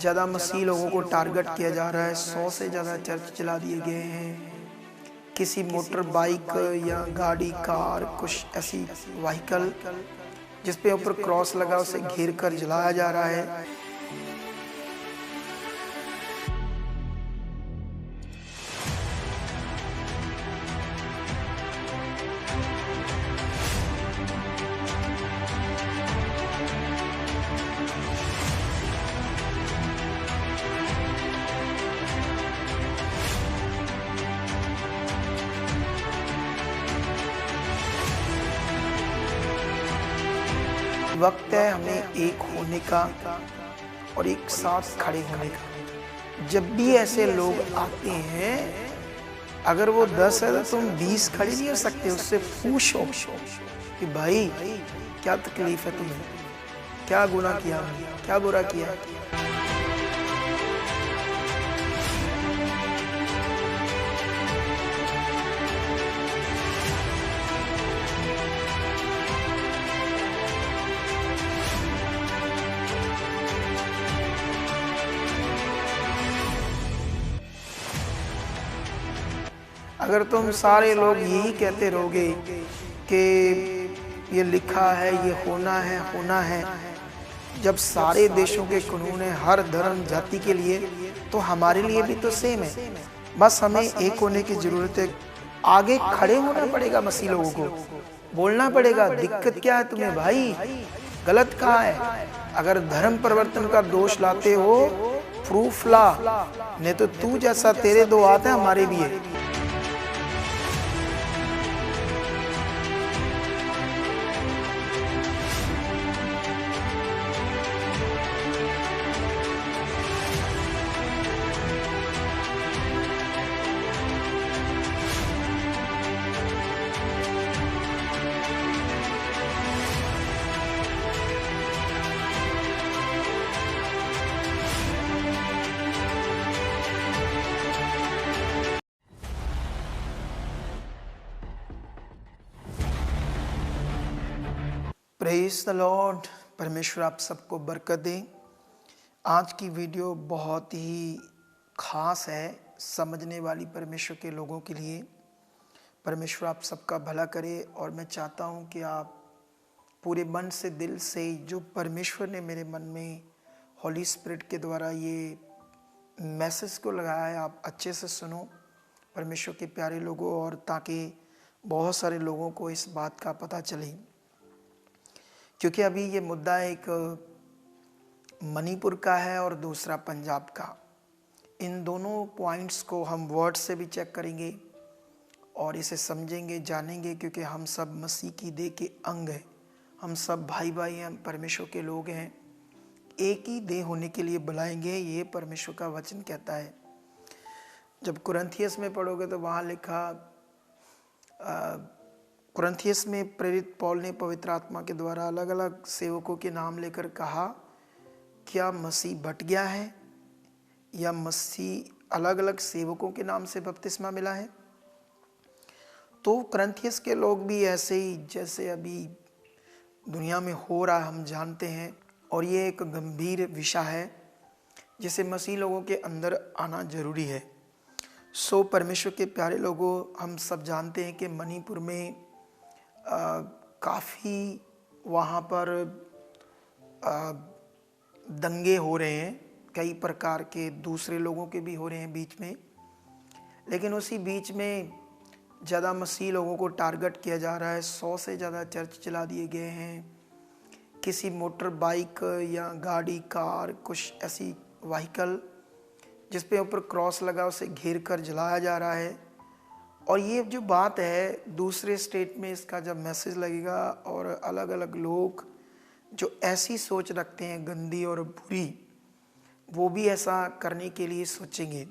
ज़्यादा मसीह लोगों को टारगेट किया जा रहा है। 100 से ज़्यादा चर्च चला दिए गए हैं। किसी मोटर बाइक या गाड़ी, कार, कुछ ऐसी व्हीकल जिस पे ऊपर क्रॉस लगा उसे घेर कर जलाया जा रहा है। वक्त है हमें एक होने का और एक साथ खड़े होने का। जब भी ऐसे लोग आते हैं, अगर वो 10 है तो तुम 20 खड़े नहीं हो सकते। उससे पूछो कि भाई क्या तकलीफ है तुम्हें, क्या गुनाह किया, क्या बुरा किया। अगर तुम सारे लोग यही कहते रहोगे कि ये लिखा है, ये होना है, जब सारे देशों के कानून है हर धर्म जाति के लिए, तो हमारे लिए भी तो सेम है। बस हमें एक होने की जरूरत है। आगे खड़े होना पड़ेगा, मसीह लोगों को बोलना पड़ेगा दिक्कत क्या है तुम्हें भाई, गलत कहाँ है। अगर धर्म परिवर्तन का दोष लाते हो, प्रूफ ला, नहीं तो तू जैसा तेरे दो हाथ है हमारे भी है। Praise the Lord. परमेश्वर आप सबको बरकत दे। आज की वीडियो बहुत ही खास है, समझने वाली परमेश्वर के लोगों के लिए। परमेश्वर आप सबका भला करे और मैं चाहता हूं कि आप पूरे मन से, दिल से, जो परमेश्वर ने मेरे मन में हॉली स्पिरिट के द्वारा ये मैसेज को लगाया है, आप अच्छे से सुनो परमेश्वर के प्यारे लोगों, और ताकि बहुत सारे लोगों को इस बात का पता चले। क्योंकि अभी ये मुद्दा एक मणिपुर का है और दूसरा पंजाब का। इन दोनों पॉइंट्स को हम वर्ड से भी चेक करेंगे और इसे समझेंगे, जानेंगे, क्योंकि हम सब मसीह की देह के अंग हैं। हम सब भाई भाई हैं, परमेश्वर के लोग हैं। एक ही देह होने के लिए बुलाएंगे, ये परमेश्वर का वचन कहता है। जब कुरिन्थियस में पढ़ोगे तो वहाँ लिखा, कुरिन्थियस में प्रेरित पौल ने पवित्र आत्मा के द्वारा अलग अलग सेवकों के नाम लेकर कहा, क्या मसीह बट गया है या मसीह अलग अलग सेवकों के नाम से बपतिस्मा मिला है। तो कुरिन्थियस के लोग भी ऐसे ही जैसे अभी दुनिया में हो रहा हम जानते हैं, और ये एक गंभीर विषय है जिसे मसीह लोगों के अंदर आना जरूरी है। सो परमेश्वर के प्यारे लोगों, हम सब जानते हैं कि मणिपुर में काफ़ी वहाँ पर दंगे हो रहे हैं, कई प्रकार के, दूसरे लोगों के भी हो रहे हैं बीच में। लेकिन उसी बीच में ज़्यादा मसीह लोगों को टारगेट किया जा रहा है। 100 से ज़्यादा चर्च चला दिए गए हैं। किसी मोटर बाइक या गाड़ी, कार, कुछ ऐसी व्हीकल जिस पे ऊपर क्रॉस लगा उसे घेर कर जलाया जा रहा है। और ये जो बात है, दूसरे स्टेट में इसका जब मैसेज लगेगा और अलग अलग लोग जो ऐसी सोच रखते हैं गंदी और बुरी, वो भी ऐसा करने के लिए सोचेंगे।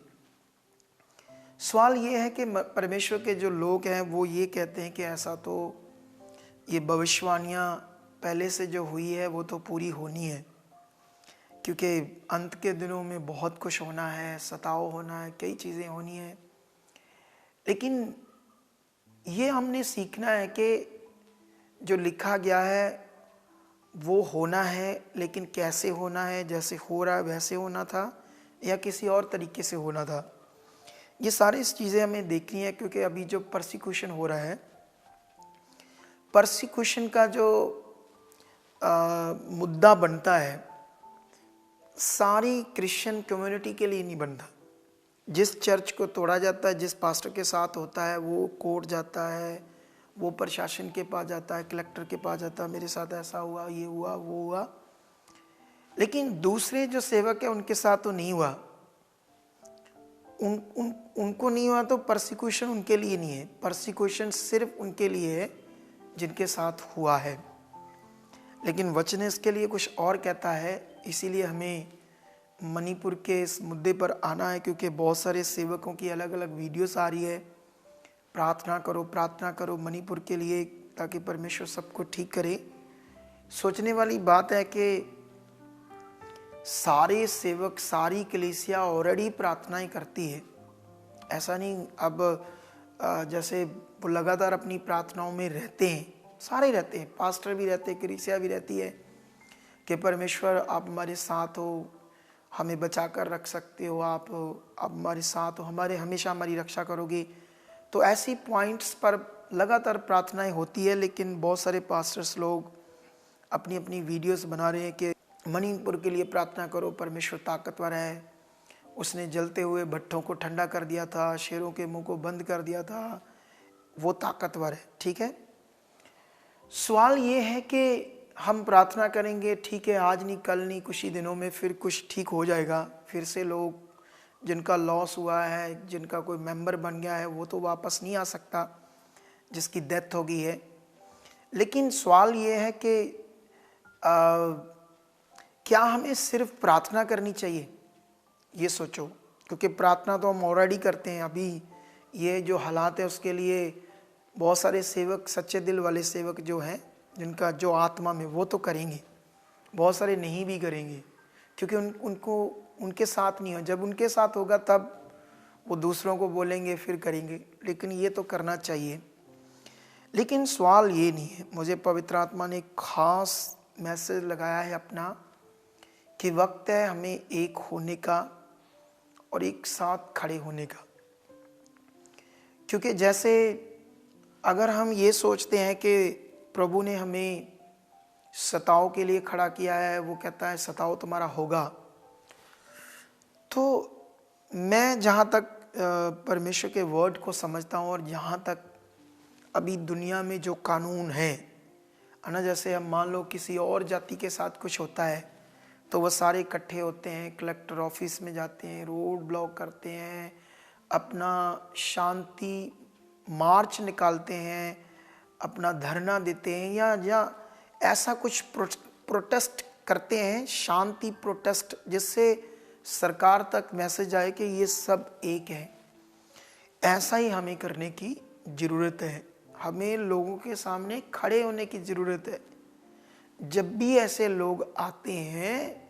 सवाल ये है कि परमेश्वर के जो लोग हैं वो ये कहते हैं कि ऐसा तो ये भविष्यवाणियाँ पहले से जो हुई है वो तो पूरी होनी है, क्योंकि अंत के दिनों में बहुत कुछ होना है, सताव होना है, कई चीज़ें होनी है। लेकिन ये हमने सीखना है कि जो लिखा गया है वो होना है, लेकिन कैसे होना है, जैसे हो रहा है वैसे होना था या किसी और तरीके से होना था। ये सारी चीज़ें हमें देखनी है, क्योंकि अभी जो परसिक्यूशन हो रहा है, परसिक्यूशन का जो मुद्दा बनता है, सारी क्रिश्चियन कम्युनिटी के लिए नहीं बनता। जिस चर्च को तोड़ा जाता है, जिस पास्टर के साथ होता है, वो कोर्ट जाता है, वो प्रशासन के पास जाता है, कलेक्टर के पास जाता है, मेरे साथ ऐसा हुआ, ये हुआ, वो हुआ। लेकिन दूसरे जो सेवक है उनके साथ तो नहीं हुआ। उनको नहीं हुआ तो परसिक्यूशन उनके लिए नहीं है। परसिक्यूशन सिर्फ उनके लिए है जिनके साथ हुआ है। लेकिन वचन इसके लिए कुछ और कहता है। इसीलिए हमें मणिपुर के इस मुद्दे पर आना है, क्योंकि बहुत सारे सेवकों की अलग अलग वीडियोस आ रही है, प्रार्थना करो मणिपुर के लिए ताकि परमेश्वर सबको ठीक करे। सोचने वाली बात है कि सारे सेवक, सारी कलीसिया ऑलरेडी प्रार्थनाएं करती है। ऐसा नहीं, अब जैसे वो लगातार अपनी प्रार्थनाओं में रहते हैं, सारे रहते हैं, पास्टर भी रहते हैं, कलीसिया भी रहती है कि परमेश्वर आप हमारे साथ हो, हमें बचा कर रख सकते हो, आप हमारे साथ हो, हमेशा हमारी रक्षा करोगे। तो ऐसी पॉइंट्स पर लगातार प्रार्थनाएं होती है। लेकिन बहुत सारे पास्टर्स लोग अपनी अपनी वीडियोस बना रहे हैं कि मणिपुर के लिए प्रार्थना करो, परमेश्वर ताकतवर है, उसने जलते हुए भट्ठों को ठंडा कर दिया था, शेरों के मुंह को बंद कर दिया था, वो ताकतवर है। ठीक है, सवाल ये है कि हम प्रार्थना करेंगे, ठीक है, आज नहीं, कल नहीं, कुछ ही दिनों में फिर कुछ ठीक हो जाएगा। फिर से लोग जिनका लॉस हुआ है, जिनका कोई मेंबर बन गया है, वो तो वापस नहीं आ सकता, जिसकी डेथ हो गई है। लेकिन सवाल ये है कि क्या हमें सिर्फ प्रार्थना करनी चाहिए? ये सोचो, क्योंकि प्रार्थना तो हम ऑलरेडी करते हैं। अभी ये जो हालात है उसके लिए बहुत सारे सेवक, सच्चे दिल वाले सेवक जो हैं, जिनका जो आत्मा में, वो तो करेंगे, बहुत सारे नहीं भी करेंगे, क्योंकि उनको उनके साथ नहीं हो। जब उनके साथ होगा तब वो दूसरों को बोलेंगे, फिर करेंगे। लेकिन ये तो करना चाहिए। लेकिन सवाल ये नहीं है, मुझे पवित्र आत्मा ने एक खास मैसेज लगाया है अपना, कि वक्त है हमें एक होने का और एक साथ खड़े होने का। क्योंकि जैसे अगर हम ये सोचते हैं कि प्रभु ने हमें सताओ के लिए खड़ा किया है, वो कहता है सताओ तुम्हारा होगा, तो मैं जहाँ तक परमेश्वर के वर्ड को समझता हूँ, और जहाँ तक अभी दुनिया में जो कानून है ना, जैसे हम मान लो किसी और जाति के साथ कुछ होता है तो वो सारे इकट्ठे होते हैं, कलेक्टर ऑफिस में जाते हैं, रोड ब्लॉक करते हैं, अपना शांति मार्च निकालते हैं, अपना धरना देते हैं, या ऐसा कुछ प्रोटेस्ट करते हैं, शांति प्रोटेस्ट, जिससे सरकार तक मैसेज आए कि ये सब एक है। ऐसा ही हमें करने की ज़रूरत है। हमें लोगों के सामने खड़े होने की ज़रूरत है। जब भी ऐसे लोग आते हैं,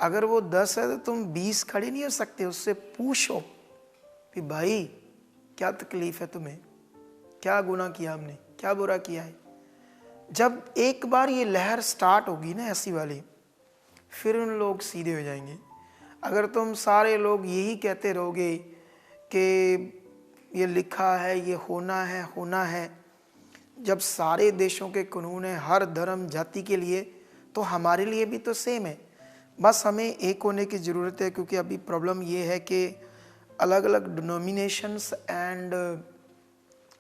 अगर वो 10 है तो तुम 20 खड़े नहीं हो सकते, उससे पूछो कि भाई क्या तकलीफ है तुम्हें, क्या गुनाह किया हमने, क्या बुरा किया है। जब एक बार ये लहर स्टार्ट होगी ना ऐसी वाली, फिर उन लोग सीधे हो जाएंगे। अगर तुम सारे लोग यही कहते रहोगे कि ये लिखा है, ये होना है, जब सारे देशों के कानून है हर धर्म जाति के लिए, तो हमारे लिए भी तो सेम है। बस हमें एक होने की ज़रूरत है। क्योंकि अभी प्रॉब्लम ये है कि अलग अलग डिनोमिनेशंस एंड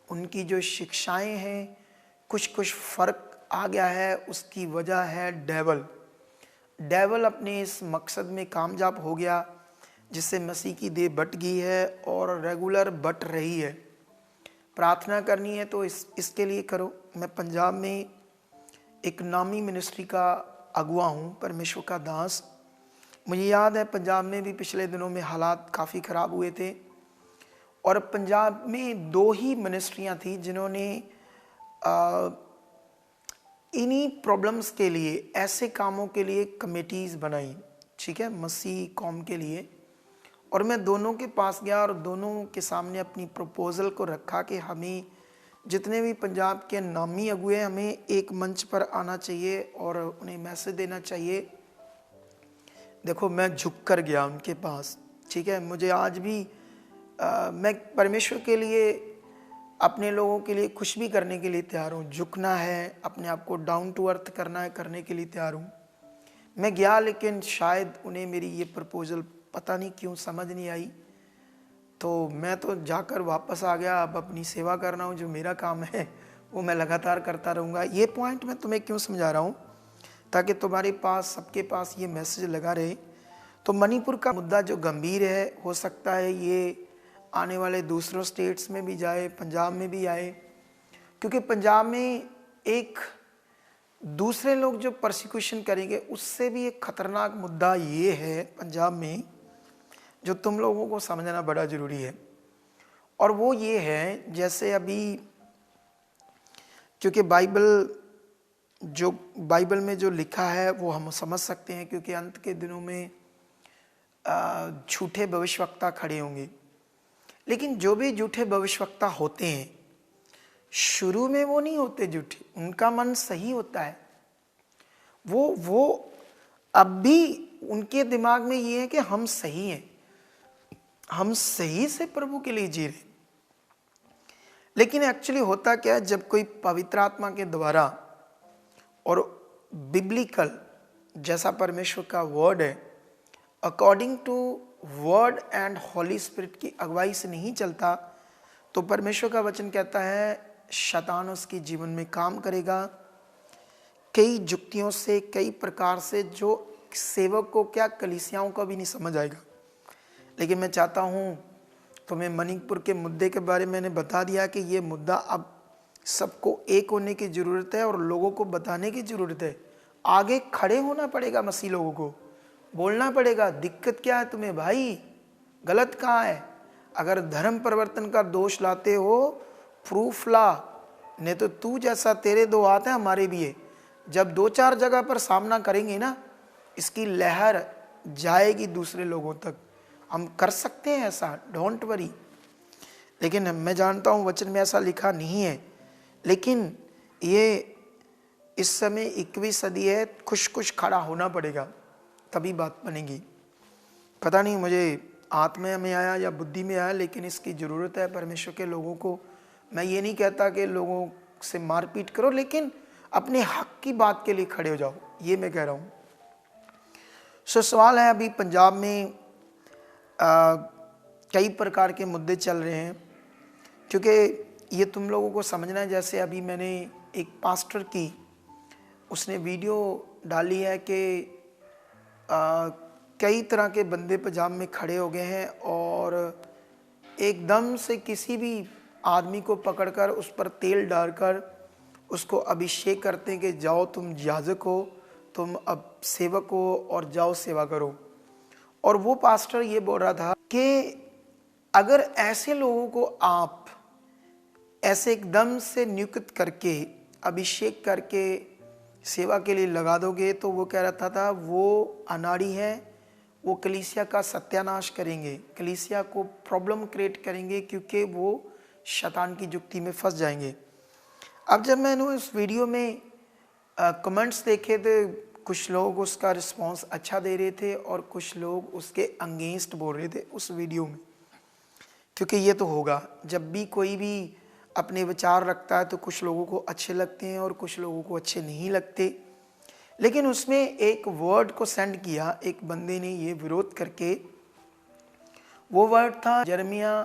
उनकी जो शिक्षाएं हैं, कुछ फ़र्क आ गया है। उसकी वजह है डेवल अपने इस मकसद में कामयाब हो गया, जिससे मसीह की देह बट गई है और रेगुलर बट रही है। प्रार्थना करनी है तो इसके लिए करो। मैं पंजाब में एक नामी मिनिस्ट्री का अगुआ हूँ, परमेश्वर का दास। मुझे याद है पंजाब में भी पिछले दिनों में हालात काफ़ी ख़राब हुए थे, और पंजाब में 2 ही मिनिस्ट्रियाँ थी जिन्होंने इन्हीं प्रॉब्लम्स के लिए, ऐसे कामों के लिए कमेटीज़ बनाई, ठीक है, मसीह कौम के लिए। और मैं दोनों के पास गया और दोनों के सामने अपनी प्रपोज़ल को रखा कि हमें जितने भी पंजाब के नामी अगुए हैं, हमें एक मंच पर आना चाहिए और उन्हें मैसेज देना चाहिए। देखो, मैं झुक कर गया उनके पास, ठीक है। मुझे आज भी मैं परमेश्वर के लिए, अपने लोगों के लिए कुछ भी करने के लिए तैयार हूँ। झुकना है, अपने आप को डाउन टू अर्थ करना है, करने के लिए तैयार हूँ। मैं गया, लेकिन शायद उन्हें मेरी ये प्रपोज़ल पता नहीं क्यों समझ नहीं आई, तो मैं तो जाकर वापस आ गया। अब अपनी सेवा करना हूँ, जो मेरा काम है वो मैं लगातार करता रहूँगा। ये पॉइंट मैं तुम्हें क्यों समझा रहा हूँ, ताकि तुम्हारे पास, सबके पास ये मैसेज लगा रहे। तो मणिपुर का मुद्दा जो गंभीर है, हो सकता है ये आने वाले दूसरों स्टेट्स में भी जाए, पंजाब में भी आए, क्योंकि पंजाब में एक दूसरे लोग जो परसिक्यूशन करेंगे, उससे भी एक खतरनाक मुद्दा ये है पंजाब में, जो तुम लोगों को समझना बड़ा ज़रूरी है। और वो ये है, जैसे अभी, क्योंकि बाइबल में जो लिखा है वो हम समझ सकते हैं, क्योंकि अंत के दिनों में झूठे भविष्यवक्ता खड़े होंगे। लेकिन जो भी झूठे भविष्यवक्ता होते हैं, शुरू में वो नहीं होते झूठे, उनका मन सही होता है। वो अब भी उनके दिमाग में ये है कि हम सही हैं, हम सही से प्रभु के लिए जी रहे। लेकिन एक्चुअली होता क्या है, जब कोई पवित्र आत्मा के द्वारा और बिब्लिकल, जैसा परमेश्वर का वर्ड है, according to word and holy spirit की अगुवाई से नहीं चलता, तो परमेश्वर का वचन कहता है शैतान उसके जीवन में काम करेगा, कई जुक्तियों से, कई प्रकार से, जो सेवक को क्या, कलीसियाओं को भी नहीं समझ आएगा। लेकिन मैं चाहता हूँ तुम्हें मणिपुर के मुद्दे के बारे में मैंने बता दिया कि ये मुद्दा अब सबको एक होने की ज़रूरत है और लोगों को बताने की ज़रूरत है। आगे खड़े होना पड़ेगा, मसीह लोगों को बोलना पड़ेगा, दिक्कत क्या है तुम्हें भाई, गलत कहाँ है। अगर धर्म परिवर्तन का दोष लाते हो, प्रूफ ला, नहीं तो तू जैसा, तेरे दो हाथ हैं, हमारे भी है। जब 2-4 जगह पर सामना करेंगे ना, इसकी लहर जाएगी दूसरे लोगों तक। हम कर सकते हैं ऐसा, डोंट वरी। लेकिन मैं जानता हूँ वचन में ऐसा लिखा नहीं है, लेकिन ये इस समय 21वीं सदी है, खुश खड़ा होना पड़ेगा, तभी बात बनेगी। पता नहीं मुझे आत्मा में आया या बुद्धि में आया, लेकिन इसकी ज़रूरत है परमेश्वर के लोगों को। मैं ये नहीं कहता कि लोगों से मारपीट करो, लेकिन अपने हक की बात के लिए खड़े हो जाओ, ये मैं कह रहा हूँ। सवाल है, अभी पंजाब में कई प्रकार के मुद्दे चल रहे हैं, क्योंकि ये तुम लोगों को समझना है। जैसे अभी मैंने एक पास्टर की, उसने वीडियो डाली है कि कई तरह के बंदे पंजाब में खड़े हो गए हैं और एकदम से किसी भी आदमी को पकड़कर उस पर तेल डालकर उसको अभिषेक करते हैं कि जाओ तुम याजक हो, तुम अब सेवक हो और जाओ सेवा करो। और वो पास्टर ये बोल रहा था कि अगर ऐसे लोगों को आप ऐसे एकदम से नियुक्त करके, अभिषेक करके सेवा के लिए लगा दोगे, तो वो कह रहा था वो अनाड़ी है, वो कलीसिया का सत्यानाश करेंगे, कलीसिया को प्रॉब्लम क्रिएट करेंगे, क्योंकि वो शैतान की जुक्ति में फंस जाएंगे। अब जब मैंने उस वीडियो में कमेंट्स देखे थे, कुछ लोग उसका रिस्पांस अच्छा दे रहे थे और कुछ लोग उसके अगेंस्ट बोल रहे थे उस वीडियो में। क्योंकि ये तो होगा, जब भी कोई भी अपने विचार रखता है तो कुछ लोगों को अच्छे लगते हैं और कुछ लोगों को अच्छे नहीं लगते। लेकिन उसमें एक वर्ड को सेंड किया एक बंदे ने, ये विरोध करके, वो वर्ड था यिर्मयाह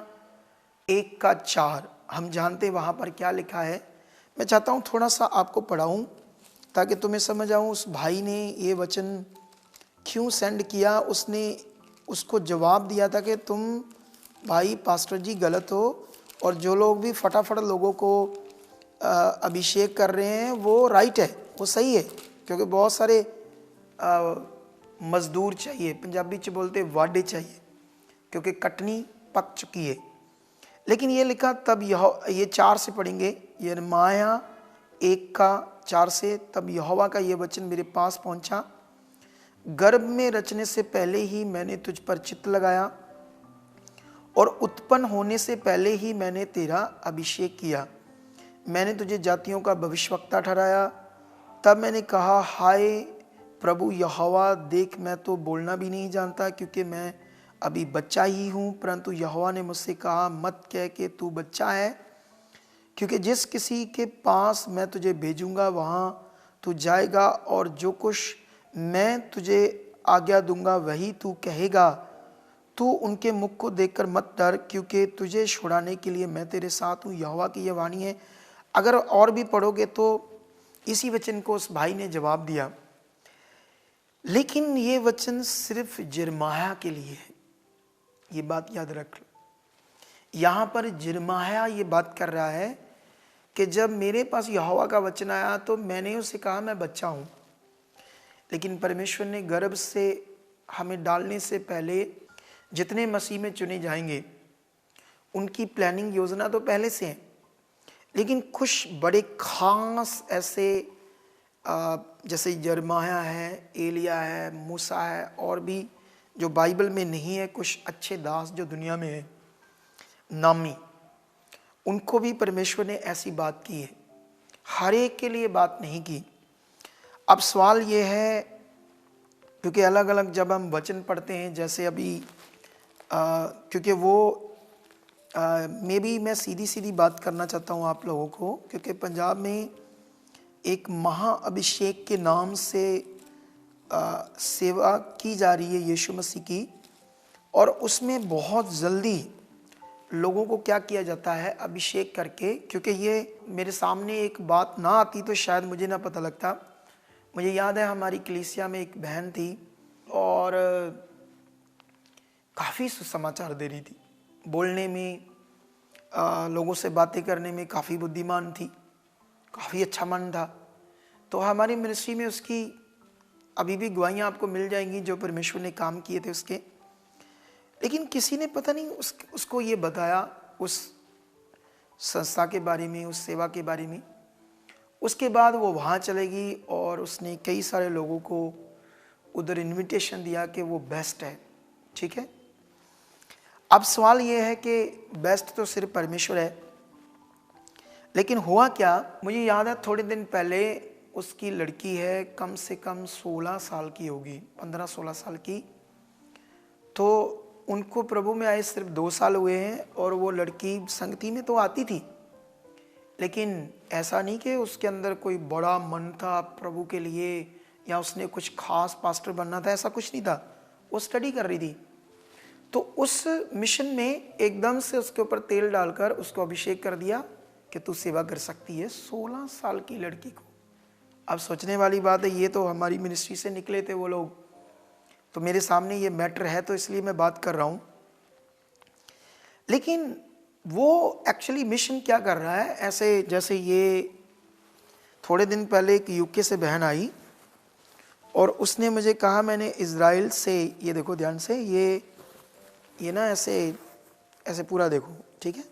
1:4। हम जानते वहाँ पर क्या लिखा है। मैं चाहता हूँ थोड़ा सा आपको पढ़ाऊँ ताकि तुम्हें समझ आऊँ उस भाई ने ये वचन क्यों सेंड किया। उसने उसको जवाब दिया था कि तुम भाई पास्टर जी गलत हो, और जो लोग भी फटाफट लोगों को अभिषेक कर रहे हैं वो राइट है, वो सही है, क्योंकि बहुत सारे मजदूर चाहिए, पंजाबी च बोलते वाडे चाहिए, क्योंकि कटनी पक चुकी है। लेकिन ये लिखा तब ये 4 से पढ़ेंगे, यिर्मयाह 1:4 से, तब यहोवा का ये वचन मेरे पास पहुंचा, गर्भ में रचने से पहले ही मैंने तुझ पर चित्त लगाया और उत्पन्न होने से पहले ही मैंने तेरा अभिषेक किया मैंने तुझे जातियों का भविष्यवक्ता ठहराया। तब मैंने कहा, हाय प्रभु यहोवा, देख मैं तो बोलना भी नहीं जानता, क्योंकि मैं अभी बच्चा ही हूँ। परंतु यहोवा ने मुझसे कहा, मत कह कि तू बच्चा है, क्योंकि जिस किसी के पास मैं तुझे भेजूंगा वहाँ तू जाएगा, और जो कुछ मैं तुझे आज्ञा दूंगा वही तू कहेगा। तू उनके मुख को देखकर मत डर, क्योंकि तुझे छुड़ाने के लिए मैं तेरे साथ हूँ। यहोवा की यह वाणी है। अगर और भी पढ़ोगे तो इसी वचन को उस भाई ने जवाब दिया, लेकिन ये वचन सिर्फ यिर्मयाह के लिए है। ये बात याद रख लो। यहाँ पर यिर्मयाह ये बात कर रहा है कि जब मेरे पास यहोवा का वचन आया तो मैंने उसे कहा मैं बच्चा हूँ, लेकिन परमेश्वर ने गर्भ से हमें डालने से पहले जितने मसीह में चुने जाएंगे उनकी प्लानिंग योजना तो पहले से है, लेकिन कुछ बड़े खास ऐसे जैसे यिर्मयाह है, एलिया है, मूसा है, और भी जो बाइबल में नहीं है, कुछ अच्छे दास जो दुनिया में है नामी, उनको भी परमेश्वर ने ऐसी बात की है। हर एक के लिए बात नहीं की। अब सवाल ये है, क्योंकि अलग अलग जब हम वचन पढ़ते हैं, जैसे अभी क्योंकि वो मे भी मैं सीधी सीधी बात करना चाहता हूँ आप लोगों को, क्योंकि पंजाब में एक महाअभिषेक के नाम से सेवा की जा रही है यीशु मसीह की, और उसमें बहुत जल्दी लोगों को क्या किया जाता है, अभिषेक करके। क्योंकि ये मेरे सामने एक बात ना आती तो शायद मुझे ना पता लगता। मुझे याद है हमारी कलीसिया में एक बहन थी और काफ़ी सुसमाचार दे रही थी, बोलने में, लोगों से बातें करने में काफ़ी बुद्धिमान थी, काफ़ी अच्छा मन था। तो हमारी मिनिस्ट्री में उसकी अभी भी गवाहियाँ आपको मिल जाएंगी जो परमेश्वर ने काम किए थे उसके। लेकिन किसी ने पता नहीं उसको ये बताया उस संस्था के बारे में, उस सेवा के बारे में। उसके बाद वो वहाँ चलेगी और उसने कई सारे लोगों को उधर इनविटेशन दिया कि वो बेस्ट है। ठीक है, अब सवाल ये है कि बेस्ट तो सिर्फ परमेश्वर है, लेकिन हुआ क्या, मुझे याद है थोड़े दिन पहले उसकी लड़की है, कम से कम 16 साल की होगी, 15-16 साल की। तो उनको प्रभु में आए सिर्फ 2 साल हुए हैं, और वो लड़की संगति में तो आती थी, लेकिन ऐसा नहीं कि उसके अंदर कोई बड़ा मन था प्रभु के लिए या उसने कुछ खास पास्टर बनना था, ऐसा कुछ नहीं था। वो स्टडी कर रही थी। तो उस मिशन में एकदम से उसके ऊपर तेल डालकर उसको अभिषेक कर दिया कि तू सेवा कर सकती है। 16 साल की लड़की को। अब सोचने वाली बात है, ये तो हमारी मिनिस्ट्री से निकले थे वो लोग, तो मेरे सामने ये मैटर है तो इसलिए मैं बात कर रहा हूँ। लेकिन वो एक्चुअली मिशन क्या कर रहा है, ऐसे जैसे ये थोड़े दिन पहले एक यूके से बहन आई और उसने मुझे कहा, मैंने इज़राइल से, ये देखो ध्यान से, ये ना ऐसे ऐसे पूरा देखो, ठीक है।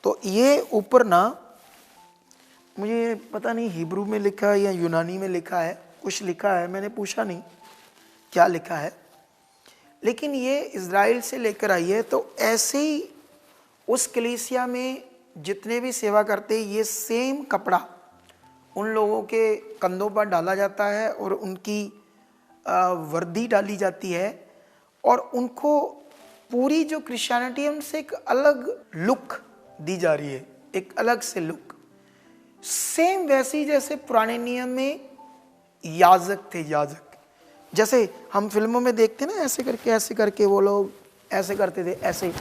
तो ये ऊपर ना, मुझे पता नहीं हिब्रू में लिखा है या यूनानी में लिखा है, कुछ लिखा है, मैंने पूछा नहीं क्या लिखा है, लेकिन ये इज़राइल से लेकर आई है। तो ऐसे ही उस कलीसिया में जितने भी सेवा करते हैं, ये सेम कपड़ा उन लोगों के कंधों पर डाला जाता है और उनकी वर्दी डाली जाती है, और उनको पूरी जो क्रिश्चियनिटी है उनसे एक अलग लुक दी जा रही है, एक अलग से लुक, सेम वैसी जैसे पुराने नियम में याजक थे। याजक जैसे हम फिल्मों में देखते ना, ऐसे करके वो लोग ऐसे करते थे, ऐसे,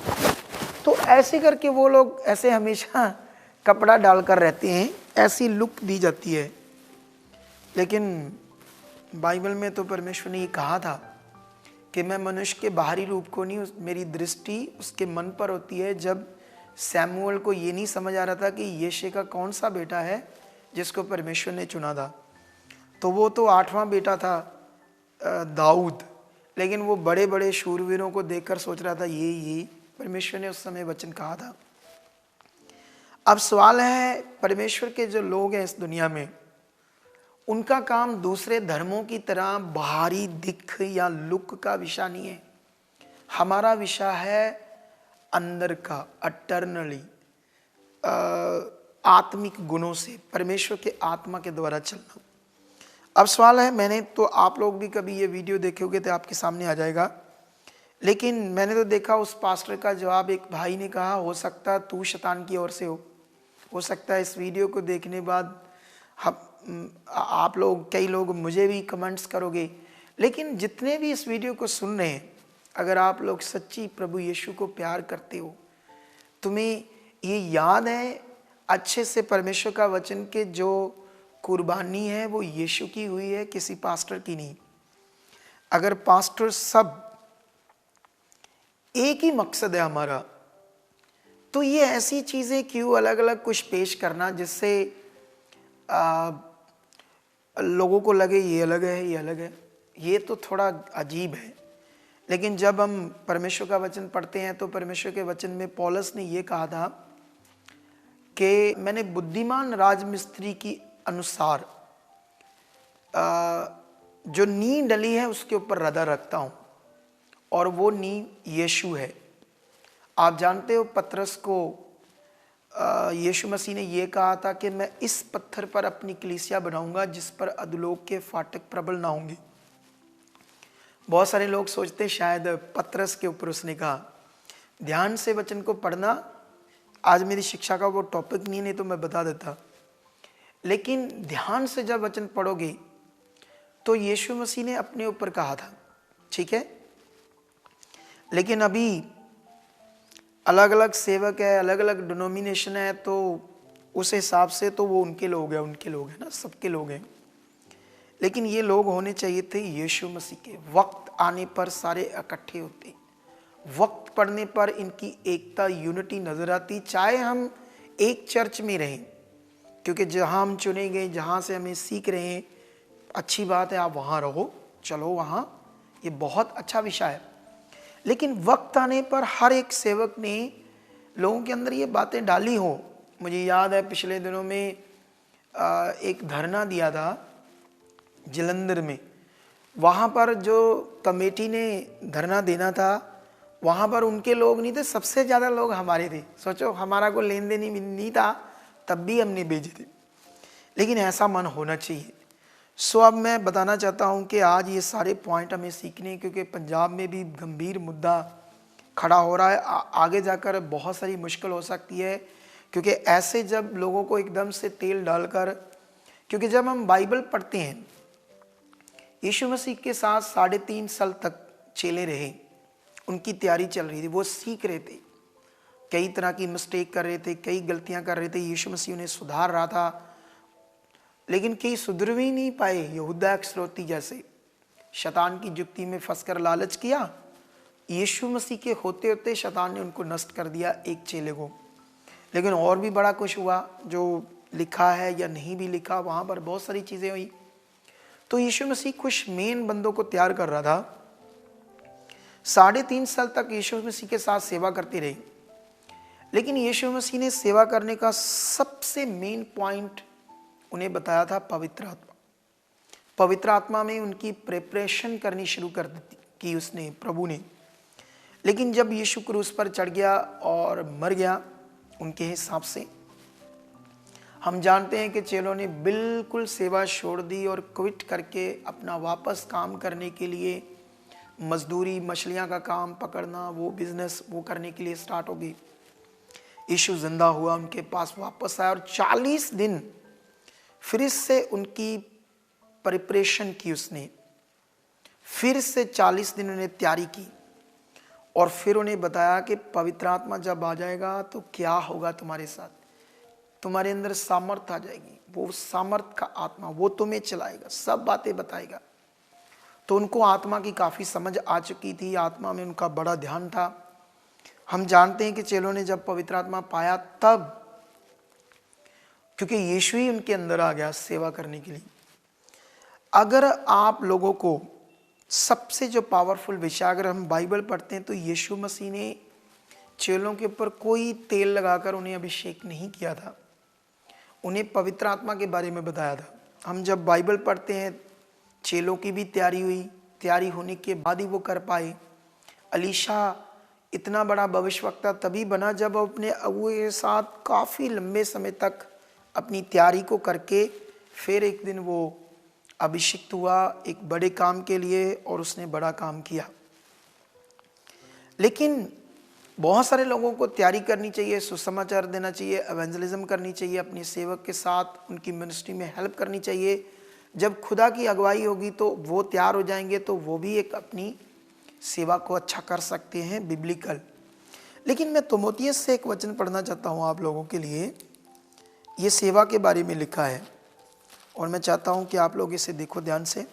तो ऐसे करके वो लोग ऐसे हमेशा कपड़ा डालकर रहते हैं, ऐसी लुक दी जाती है। लेकिन बाइबल में तो परमेश्वर ने ये कहा था कि मैं मनुष्य के बाहरी रूप को नहीं, मेरी दृष्टि उसके मन पर होती है। जब सैमुअल को ये नहीं समझ आ रहा था कि यिशै का कौन सा बेटा है जिसको परमेश्वर ने चुना था, तो वो तो 8वां बेटा था दाऊद, लेकिन वो बड़े बड़े शूरवीरों को देखकर सोच रहा था ये परमेश्वर ने उस समय वचन कहा था। अब सवाल है, परमेश्वर के जो लोग हैं इस दुनिया में, उनका काम दूसरे धर्मों की तरह बाहरी दिख या लुक का विषय नहीं है। हमारा विषय है अंदर का, अटर्नली, आत्मिक गुणों से, परमेश्वर के आत्मा के द्वारा चलना। अब सवाल है, मैंने तो, आप लोग भी कभी ये वीडियो देखे होंगे तो आपके सामने आ जाएगा, लेकिन मैंने तो देखा उस पास्टर का जवाब, एक भाई ने कहा हो सकता है तू शैतान की ओर से हो सकता है इस वीडियो को देखने बाद आप लोग, कई लोग मुझे भी कमेंट्स करोगे, लेकिन जितने भी इस वीडियो को सुन रहे हैं, अगर आप लोग सच्ची प्रभु यीशु को प्यार करते हो, तुम्हें ये याद है अच्छे से परमेश्वर का वचन के जो कुर्बानी है वो यीशु की हुई है, किसी पास्टर की नहीं। अगर पास्टर सब एक ही मकसद है हमारा, तो ये ऐसी चीजें क्यों अलग अलग कुछ पेश करना जिससे लोगों को लगे ये अलग है ये अलग है, ये तो थोड़ा अजीब है। लेकिन जब हम परमेश्वर का वचन पढ़ते हैं तो परमेश्वर के वचन में पौलुस ने ये कहा था कि मैंने बुद्धिमान राजमिस्त्री की अनुसार जो नींव डली है उसके ऊपर रदा रखता हूं, और वो नींव यीशु है। आप जानते हो पतरस को यीशु मसीह ने यह कहा था कि मैं इस पत्थर पर अपनी कलीसिया बनाऊंगा जिस पर अधोलोक के फाटक प्रबल ना होंगे। बहुत सारे लोग सोचते शायद पतरस के ऊपर उसने कहा। ध्यान से वचन को पढ़ना, आज मेरी शिक्षा का वो टॉपिक नहीं तो मैं बता देता, लेकिन ध्यान से जब वचन पढ़ोगे तो यीशु मसीह ने अपने ऊपर कहा था, ठीक है। लेकिन अभी अलग अलग सेवक है, अलग अलग डिनोमिनेशन है, तो उस हिसाब से तो वो उनके लोग हैं ना, सबके लोग हैं। लेकिन ये लोग होने चाहिए थे यीशु मसीह के। वक्त आने पर सारे इकट्ठे होते, वक्त पड़ने पर इनकी एकता, यूनिटी नजर आती, चाहे हम एक चर्च में रहें, क्योंकि जहां हम चुने गए, जहां से हमें सीख रहे हैं, अच्छी बात है, आप वहां रहो, चलो वहां, ये बहुत अच्छा विषय है। लेकिन वक्त आने पर हर एक सेवक ने लोगों के अंदर ये बातें डाली हो। मुझे याद है पिछले दिनों में एक धरना दिया था जलंधर में, वहाँ पर जो कमेटी ने धरना देना था, वहाँ पर उनके लोग नहीं थे, सबसे ज़्यादा लोग हमारे थे। सोचो, हमारा कोई लेन देन नहीं था, तब भी हमने भेजे थे। लेकिन ऐसा मन होना चाहिए। सो अब मैं बताना चाहता हूँ कि आज ये सारे पॉइंट हमें सीखने, क्योंकि पंजाब में भी गंभीर मुद्दा खड़ा हो रहा है, आगे जाकर बहुत सारी मुश्किल हो सकती है। क्योंकि ऐसे जब लोगों को एकदम से तेल डालकर, क्योंकि जब हम बाइबल पढ़ते हैं, यीशु मसीह के साथ 3.5 साल तक चेले रहे, उनकी तैयारी चल रही थी, वो सीख रहे थे, कई तरह की मिस्टेक कर रहे थे, कई गलतियां कर रहे थे, यीशु मसीह उन्हें सुधार रहा था, लेकिन कई सुधर भी नहीं पाए। यहूदा इस्करियोती जैसे शैतान की जुक्ति में फंसकर लालच किया, यीशु मसीह के होते होते शैतान ने उनको नष्ट कर दिया, एक चेले को। लेकिन और भी बड़ा कुछ हुआ, जो लिखा है या नहीं भी लिखा, वहां पर बहुत सारी चीजें हुई। तो यीशु मसीह कुछ मेन बंदों को तैयार कर रहा था। 3.5 साल तक यीशु मसीह के साथ सेवा करते रहे, लेकिन यीशु मसीह ने सेवा करने का सबसे मेन पॉइंट उन्हें बताया था पवित्र आत्मा। पवित्र आत्मा में उनकी प्रिपरेशन करनी शुरू कर दी की उसने, प्रभु ने। लेकिन जब यीशु क्रूस पर चढ़ गया और मर गया उनके हिसाब से, हम जानते हैं कि चेलों ने बिल्कुल सेवा छोड़ दी और क्विट करके अपना वापस काम करने के लिए, मजदूरी, मछलियां का काम पकड़ना, वो बिजनेस वो करने के लिए स्टार्ट हो गई। यीशु जिंदा हुआ, उनके पास वापस आया और 40 दिन फिर से उनकी प्रिपरेशन की उसने, फिर से 40 दिन उन्हें तैयारी की, और फिर उन्हें बताया कि पवित्र आत्मा जब आ जाएगा तो क्या होगा तुम्हारे साथ, तुम्हारे अंदर सामर्थ आ जाएगी, वो सामर्थ का आत्मा, वो तुम्हें चलाएगा, सब बातें बताएगा। तो उनको आत्मा की काफ़ी समझ आ चुकी थी, आत्मा में उनका बड़ा ध्यान था। हम जानते हैं कि चेलों ने जब पवित्र आत्मा पाया तब, क्योंकि यीशु ही उनके अंदर आ गया सेवा करने के लिए। अगर आप लोगों को सबसे जो पावरफुल विषय, अगर हम बाइबल पढ़ते हैं तो यीशु मसीह ने चेलों के ऊपर कोई तेल लगाकर उन्हें अभिषेक नहीं किया था, उन्हें पवित्र आत्मा के बारे में बताया था। हम जब बाइबल पढ़ते हैं, चेलों की भी तैयारी हुई, तैयारी होने के बाद ही वो कर पाए। अलीशा इतना बड़ा भविष्यवक्ता तभी बना जब अपने अगुए के साथ काफ़ी लंबे समय तक अपनी तैयारी को करके फिर एक दिन वो अभिषिक्त हुआ एक बड़े काम के लिए और उसने बड़ा काम किया। लेकिन बहुत सारे लोगों को तैयारी करनी चाहिए, सुसमाचार देना चाहिए, एवेंजलिज्म करनी चाहिए, अपने सेवक के साथ उनकी मिनिस्ट्री में हेल्प करनी चाहिए। जब खुदा की अगुवाई होगी तो वो तैयार हो जाएंगे, तो वो भी एक अपनी सेवा को अच्छा कर सकते हैं बिब्लिकल। लेकिन मैं तीमुथियुस से एक वचन पढ़ना चाहता हूँ आप लोगों के लिए। ये सेवा के बारे में लिखा है और मैं चाहता हूँ कि आप लोग इसे देखो ध्यान से।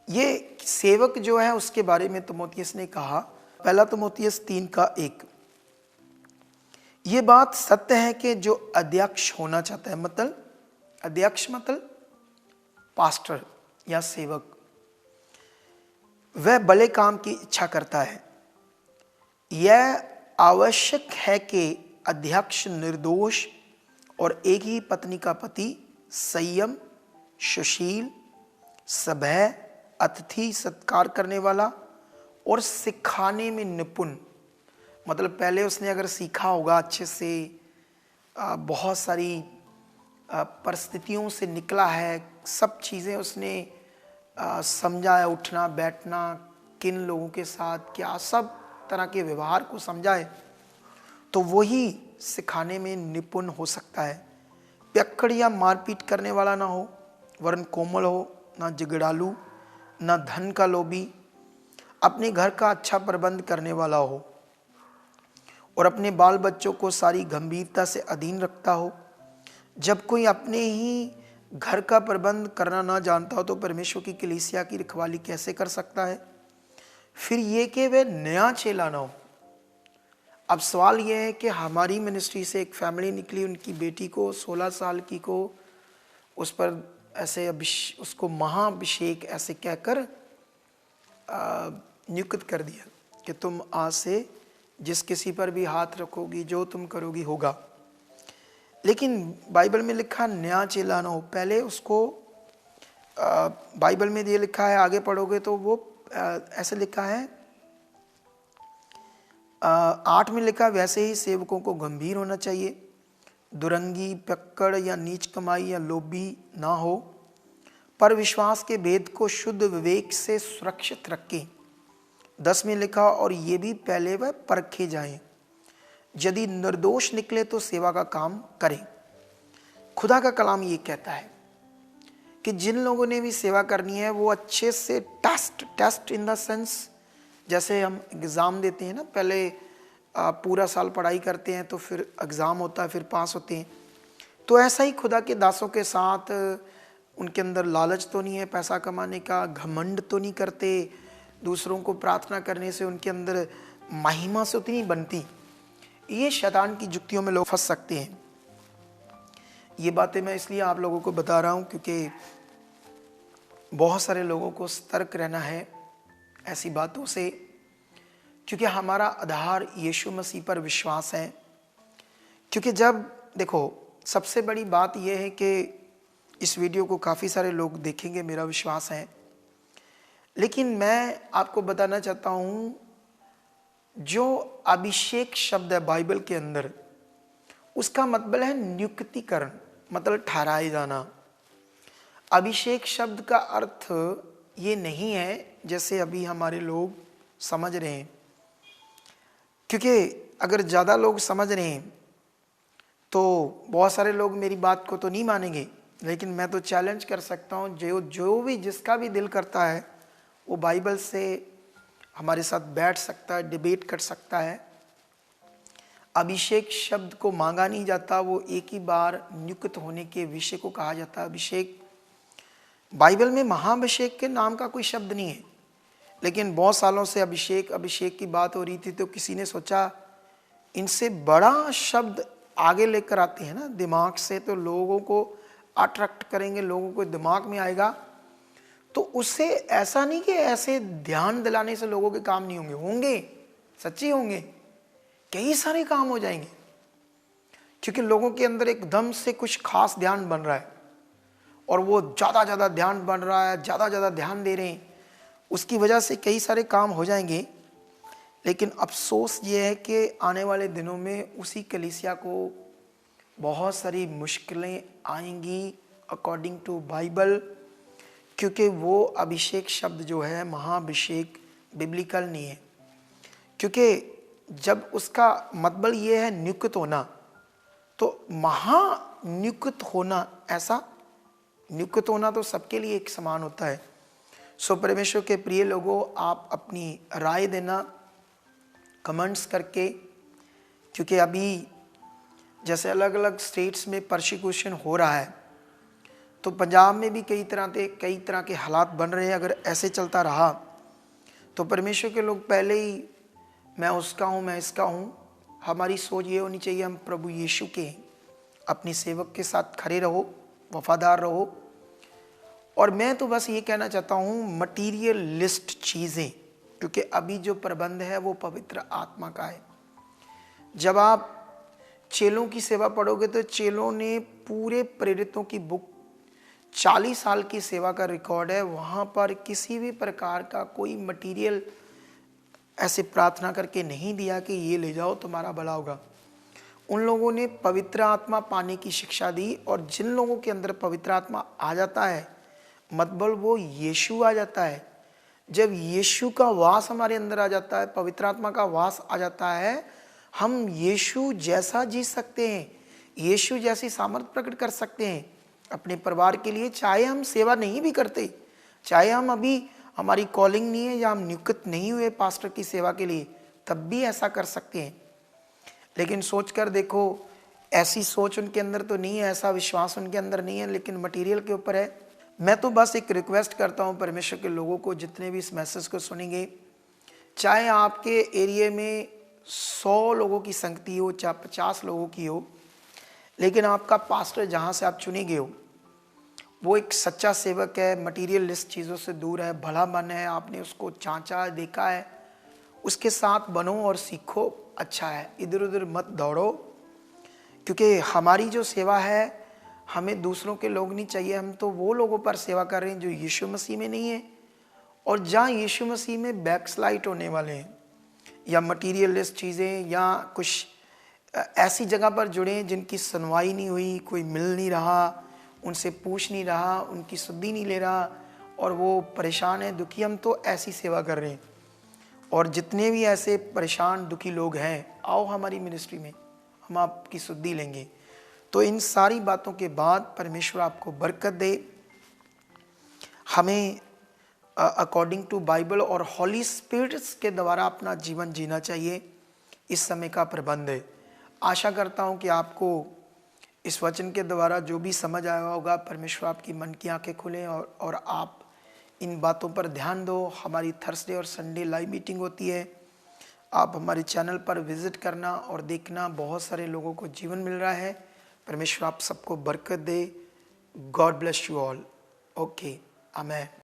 ये सेवक जो है उसके बारे में तीमुथियुस ने कहा, पहला तीमुथियुस 3:1, ये बात सत्य है कि जो अध्यक्ष होना चाहता है, मतलब अध्यक्ष मतलब पास्टर या सेवक, वह भले काम की इच्छा करता है। यह आवश्यक है कि अध्यक्ष निर्दोष और एक ही पत्नी का पति, संयम, सुशील, सभ्य, अतिथि सत्कार करने वाला और सिखाने में निपुण, मतलब पहले उसने अगर सीखा होगा अच्छे से, बहुत सारी परिस्थितियों से निकला है, सब चीज़ें उसने समझा है, उठना बैठना, किन लोगों के साथ क्या, सब तरह के व्यवहार को समझा है, तो वही सिखाने में निपुण हो सकता है। पियक्कड़ या मारपीट करने वाला ना हो, वरन कोमल हो, ना झगड़ालू, ना धन का लोभी, अपने घर का अच्छा प्रबंध करने वाला हो और अपने बाल बच्चों को सारी गंभीरता से अधीन रखता हो। जब कोई अपने ही घर का प्रबंध करना ना जानता हो तो परमेश्वर की कलीसिया की रखवाली कैसे कर सकता है? फिर ये कि वह नया चेला ना हो। अब सवाल यह है कि हमारी मिनिस्ट्री से एक फैमिली निकली, उनकी बेटी को 16 साल की को उस पर ऐसे उसको महाअभिषेक ऐसे कहकर नियुक्त कर दिया कि तुम आज से जिस किसी पर भी हाथ रखोगी, जो तुम करोगी होगा। लेकिन बाइबल में लिखा नया चेला ना हो। पहले उसको बाइबल में ये लिखा है, आगे पढ़ोगे तो वो ऐसे लिखा है, 8 में लिखा, वैसे ही सेवकों को गंभीर होना चाहिए, दुरंगी, पियक्कड़ या नीच कमाई या लोभी ना हो, पर विश्वास के भेद को शुद्ध विवेक से सुरक्षित रखें। 10 में लिखा, और ये भी पहले वह परखे जाएं, यदि निर्दोष निकले तो सेवा का काम करें। खुदा का कलाम ये कहता है कि जिन लोगों ने भी सेवा करनी है वो अच्छे से टेस्ट इन द सेंस, जैसे हम एग्ज़ाम देते हैं ना, पहले पूरा साल पढ़ाई करते हैं तो फिर एग्ज़ाम होता है, फिर पास होते हैं, तो ऐसा ही खुदा के दासों के साथ उनके अंदर लालच तो नहीं है पैसा कमाने का, घमंड तो नहीं करते, दूसरों को प्रार्थना करने से उनके अंदर महिमा से उतनी बनती। ये शैतान की जुक्तियों में लोग फंस सकते हैं। ये बातें मैं इसलिए आप लोगों को बता रहा हूँ क्योंकि बहुत सारे लोगों को सतर्क रहना है ऐसी बातों से, क्योंकि हमारा आधार यीशु मसीह पर विश्वास है। क्योंकि जब देखो, सबसे बड़ी बात यह है कि इस वीडियो को काफ़ी सारे लोग देखेंगे, मेरा विश्वास है, लेकिन मैं आपको बताना चाहता हूँ, जो अभिषेक शब्द है बाइबल के अंदर, उसका मतलब है नियुक्तिकरण, मतलब ठहराए जाना। अभिषेक शब्द का अर्थ ये नहीं है जैसे अभी हमारे लोग समझ रहे हैं, क्योंकि अगर ज़्यादा लोग समझ रहे हैं तो बहुत सारे लोग मेरी बात को तो नहीं मानेंगे, लेकिन मैं तो चैलेंज कर सकता हूँ, जो भी जिसका भी दिल करता है वो बाइबल से हमारे साथ बैठ सकता है, डिबेट कर सकता है। अभिषेक शब्द को मांगा नहीं जाता, वो एक ही बार नियुक्त होने के विषय को कहा जाता है अभिषेक। बाइबल में महाअभिषेक के नाम का कोई शब्द नहीं है, लेकिन बहुत सालों से अभिषेक की बात हो रही थी, तो किसी ने सोचा इनसे बड़ा शब्द आगे लेकर आते हैं ना दिमाग से, तो लोगों को अट्रैक्ट करेंगे, लोगों को दिमाग में आएगा। तो उससे ऐसा नहीं कि ऐसे ध्यान दिलाने से लोगों के काम नहीं होंगे, सच्ची होंगे, कई सारे काम हो जाएंगे, क्योंकि लोगों के अंदर एकदम से कुछ खास ध्यान बन रहा है और वो ज़्यादा ध्यान बन रहा है, ज़्यादा ध्यान दे रहे हैं, उसकी वजह से कई सारे काम हो जाएंगे। लेकिन अफसोस ये है कि आने वाले दिनों में उसी कलीसिया को बहुत सारी मुश्किलें आएंगी अकॉर्डिंग टू बाइबल, क्योंकि वो अभिषेक शब्द जो है महाअभिषेक बिब्लिकल नहीं है। क्योंकि जब उसका मतलब ये है नियुक्त होना, तो महानियुक्त होना, ऐसा नियुक्त होना तो सबके लिए एक समान होता है। सो परमेश्वर के प्रिय लोगों, आप अपनी राय देना कमेंट्स करके, क्योंकि अभी जैसे अलग अलग स्टेट्स में परसिक्यूशन हो रहा है, तो पंजाब में भी कई तरह के हालात बन रहे हैं। अगर ऐसे चलता रहा तो परमेश्वर के लोग पहले ही मैं उसका हूँ, मैं इसका हूँ, हमारी सोच ये होनी चाहिए हम प्रभु यीशु के हैं। अपनी सेवक के साथ खड़े रहो, वफादार रहो। और मैं तो बस ये कहना चाहता हूँ मटीरियलिस्ट चीज़ें, क्योंकि अभी जो प्रबंध है वो पवित्र आत्मा का है। जब आप चेलों की सेवा पढ़ोगे तो चेलों ने पूरे प्रेरितों की बुक 40 साल की सेवा का रिकॉर्ड है, वहाँ पर किसी भी प्रकार का कोई मटीरियल ऐसे प्रार्थना करके नहीं दिया कि ये ले जाओ तुम्हारा भला होगा। उन लोगों ने पवित्र आत्मा पाने की शिक्षा दी, और जिन लोगों के अंदर पवित्र आत्मा आ जाता है मतलब वो यीशु आ जाता है। जब यीशु का वास हमारे अंदर आ जाता है, पवित्र आत्मा का वास आ जाता है, हम यीशु जैसा जी सकते हैं, यीशु जैसी सामर्थ प्रकट कर सकते हैं अपने परिवार के लिए। चाहे हम सेवा नहीं भी करते, चाहे हम अभी हमारी कॉलिंग नहीं है या हम नियुक्त नहीं हुए पास्टर की सेवा के लिए, तब भी ऐसा कर सकते हैं। लेकिन सोच कर देखो, ऐसी सोच उनके अंदर तो नहीं है, ऐसा विश्वास उनके अंदर नहीं है, लेकिन मटेरियल के ऊपर है। मैं तो बस एक रिक्वेस्ट करता हूँ परमेश्वर के लोगों को, जितने भी इस मैसेज को सुनेंगे, चाहे आपके एरिया में 100 लोगों की संगति हो, चाहे 50 लोगों की हो, लेकिन आपका पास्टर जहाँ से आप चुने गए हो वो एक सच्चा सेवक है, मटीरियलिस्ट चीज़ों से दूर है, भला मन है, आपने उसको चाँचा देखा है, उसके साथ बनो और सीखो। अच्छा है, इधर उधर मत दौड़ो, क्योंकि हमारी जो सेवा है हमें दूसरों के लोग नहीं चाहिए। हम तो वो लोगों पर सेवा कर रहे हैं जो यीशु मसीह में नहीं है, और जहाँ यीशु मसीह में बैकस्लाइड होने वाले हैं या मटीरियलिस्ट चीज़ें या कुछ ऐसी जगह पर जुड़े हैं जिनकी सुनवाई नहीं हुई, कोई मिल नहीं रहा, उनसे पूछ नहीं रहा, उनकी सुधि नहीं ले रहा, और वो परेशान है, दुखी। हम तो ऐसी सेवा कर रहे हैं। और जितने भी ऐसे परेशान दुखी लोग हैं, आओ हमारी मिनिस्ट्री में, हम आपकी सुधि लेंगे। तो इन सारी बातों के बाद परमेश्वर आपको बरकत दे। हमें अकॉर्डिंग टू बाइबल और हॉली स्पिरिट्स के द्वारा अपना जीवन जीना चाहिए। इस समय का प्रबंध है। आशा करता हूँ कि आपको इस वचन के द्वारा जो भी समझ आया होगा, परमेश्वर आपकी मन की आंखें खोलें और आप इन बातों पर ध्यान दो। हमारी थर्सडे और संडे लाइव मीटिंग होती है, आप हमारे चैनल पर विजिट करना और देखना, बहुत सारे लोगों को जीवन मिल रहा है। परमेश्वर आप सबको बरकत दे। God bless you all. Okay, amen.